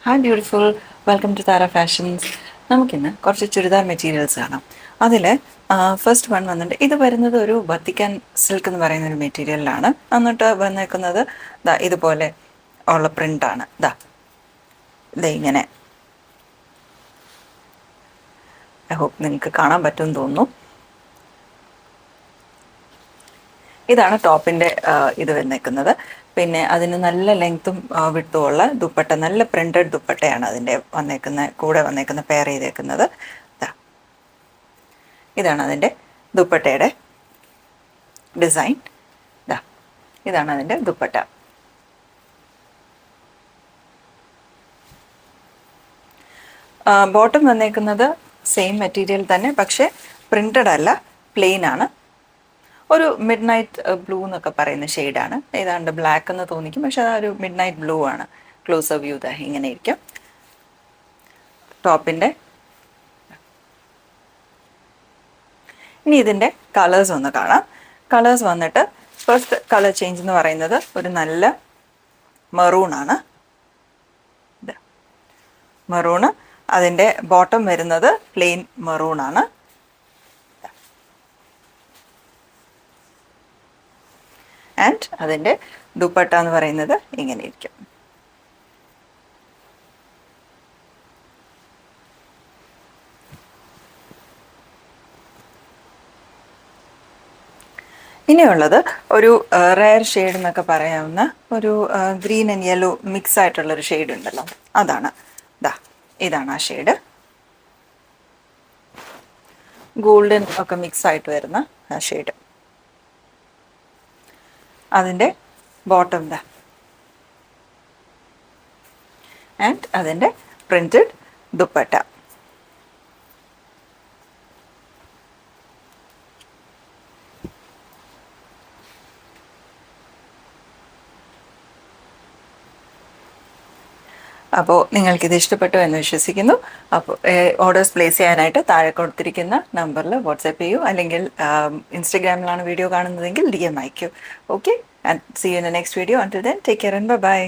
Hi beautiful, welcome to Thara fashions. നമുക്കിന്ന് കുറച്ച് churidar materials കാണാം. അതിൽ ഫസ്റ്റ് വൺ വന്നിട്ട് ഇത് വരുന്നത് ഒരു വത്തിക്കാൻ സിൽക്ക് എന്ന് പറയുന്ന ഒരു മെറ്റീരിയലിലാണ്. എന്നിട്ട് വന്നേക്കുന്നത് ഇതുപോലെ ഉള്ള പ്രിൻ്റാണ്. ഇങ്ങനെ ഐ ഹോപ്പ് നിങ്ങൾക്ക് കാണാൻ പറ്റുമെന്ന് തോന്നുന്നു. ഇതാണ് ടോപ്പിൻ്റെ ഇത് വന്നേക്കുന്നത്. പിന്നെ അതിന് നല്ല ലെങ്ത്തും വിട്ടുമുള്ള ദുപ്പട്ട, നല്ല പ്രിന്റഡ് ദുപ്പട്ടയാണ് അതിൻ്റെ കൂടെ വന്നേക്കുന്ന പെയർ ചെയ്തേക്കുന്നത്. ഇതാണ് അതിൻ്റെ ദുപ്പട്ടയുടെ ഡിസൈൻ. ഇതാണ് അതിൻ്റെ ദുപ്പട്ട. ബോട്ടം വന്നേക്കുന്നത് സെയിം മെറ്റീരിയൽ തന്നെ, പക്ഷേ പ്രിന്റഡ് അല്ല, പ്ലെയിൻ ആണ്. ഒരു മിഡ് നൈറ്റ് ബ്ലൂ എന്നൊക്കെ പറയുന്ന ഷെയ്ഡാണ്. ഏതാണ്ട് ബ്ലാക്ക് എന്ന് തോന്നിക്കും, പക്ഷെ അതൊരു മിഡ് നൈറ്റ് ബ്ലൂ ആണ്. ക്ലോസർ വ്യൂ ഇങ്ങനെ ഇരിക്കും. ടോപ്പിൻ്റെ ഇനി ഇതിൻ്റെ കളേഴ്സ് ഒന്ന് കാണാം. കളേഴ്സ് വന്നിട്ട് ഫസ്റ്റ് കളർ ചേഞ്ച് എന്ന് പറയുന്നത് ഒരു നല്ല മെറൂണാണ്. മെറൂണ്. അതിൻ്റെ ബോട്ടം വരുന്നത് പ്ലെയിൻ മെറൂണാണ്. ആൻഡ് അതിൻ്റെ ദുപ്പട്ട എന്ന് പറയുന്നത് ഇങ്ങനെ ഇരിക്കും. ഇനിയുള്ളത് ഒരു റെയർ ഷെയ്ഡ് എന്നൊക്കെ പറയാവുന്ന ഒരു ഗ്രീൻ ആൻഡ് യെല്ലോ മിക്സ് ആയിട്ടുള്ളൊരു ഷെയ്ഡ് ഉണ്ടല്ലോ, അതാണ്. ഇതാണ് ആ ഷെയ്ഡ്. ഗോൾഡൻ ഒക്കെ മിക്സ് ആയിട്ട് വരുന്ന ആ ഷെയ്ഡ്. അതിൻ്റെ ബോട്ടം ആൻഡ് അതിൻ്റെ പ്രിന്റഡ് ദുപ്പട്ട. അപ്പോൾ നിങ്ങൾക്കിത് ഇഷ്ടപ്പെട്ടു എന്ന് വിശ്വസിക്കുന്നു. അപ്പോൾ ഓർഡേഴ്സ് പ്ലേസ് ചെയ്യാനായിട്ട് താഴെ കൊടുത്തിരിക്കുന്ന നമ്പറിൽ വാട്സാപ്പ് ചെയ്യൂ, അല്ലെങ്കിൽ ഇൻസ്റ്റഗ്രാമിലാണ് വീഡിയോ കാണുന്നതെങ്കിൽ DM അയക്കൂ. Okay, and see you in the next video. Until then take care and by.